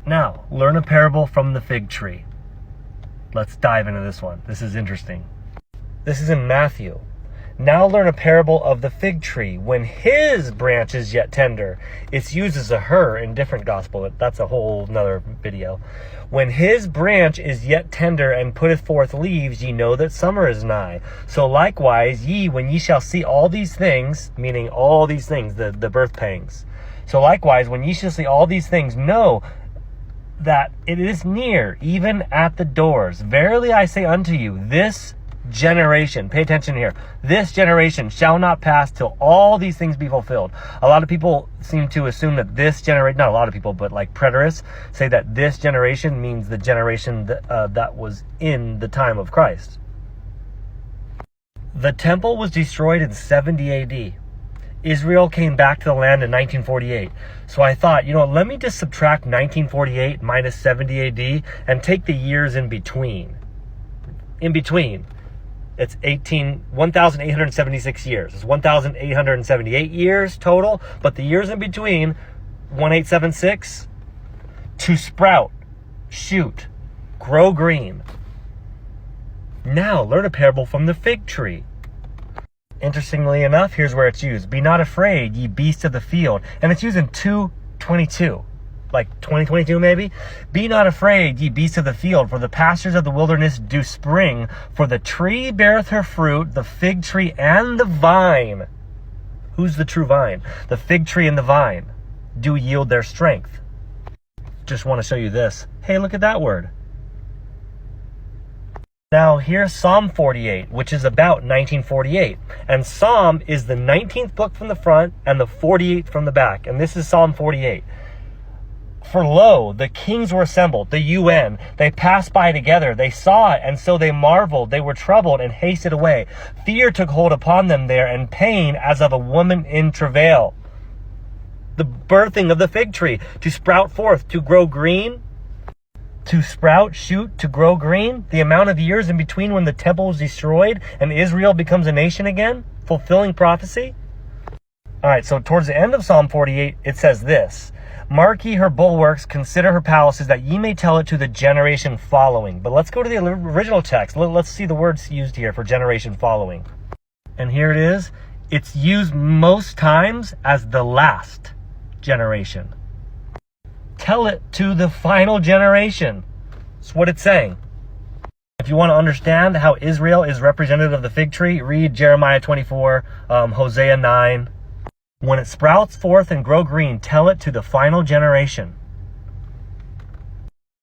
Now, learn a parable from the fig tree. Let's dive into this one. This is interesting. This is in Matthew. Now learn a parable of the fig tree. When his branch is yet tender, it's used as a her in different gospel. That's a whole nother video. When his branch is yet tender and putteth forth leaves, ye know that summer is nigh. So likewise, ye, when ye shall see all these things, meaning all these things, the birth pangs. So likewise, when ye shall see all these things, know that it is near, even at the doors. Verily I say unto you, this generation, pay attention here, this generation shall not pass till all these things be fulfilled. A lot of people seem to assume that this generation, not a lot of people, but like preterists say that this generation means the generation that was in the time of Christ. The temple was destroyed in 70 AD. Israel came back to the land in 1948. So I thought, let me just subtract 1948 minus 70 AD and take the years in between. It's 1,876 years. It's 1,878 years total, but the years in between, 1876, to sprout, shoot, grow green. Now learn a parable from the fig tree. Interestingly enough, here's where it's used. Be not afraid, ye beasts of the field. And it's used in 2:22. Like 2022 maybe. Be not afraid, ye beasts of the field, for the pastures of the wilderness do spring. For the tree beareth her fruit, the fig tree and the vine. Who's the true vine? The fig tree and the vine do yield their strength. Just want to show you this. Hey, look at that word. Now here's Psalm 48, which is about 1948. And Psalm is the 19th book from the front and the 48th from the back. And this is Psalm 48. For lo, the kings were assembled, the UN. They passed by together. They saw it, and so they marveled. They were troubled and hasted away. Fear took hold upon them there, and pain as of a woman in travail. The birthing of the fig tree, to sprout forth, to grow green, to sprout, shoot, to grow green. The amount of years in between when the temple was destroyed and Israel becomes a nation again, fulfilling prophecy. All right, so towards the end of Psalm 48, it says this. Mark ye her bulwarks, consider her palaces, that ye may tell it to the generation following. But let's go to the original text. Let's see the words used here for generation following. And here it is. It's used most times as the last generation. Tell it to the final generation. That's what it's saying. If you want to understand how Israel is representative of the fig tree, read Jeremiah 24, Hosea 9. When it sprouts forth and grow green, tell it to the final generation.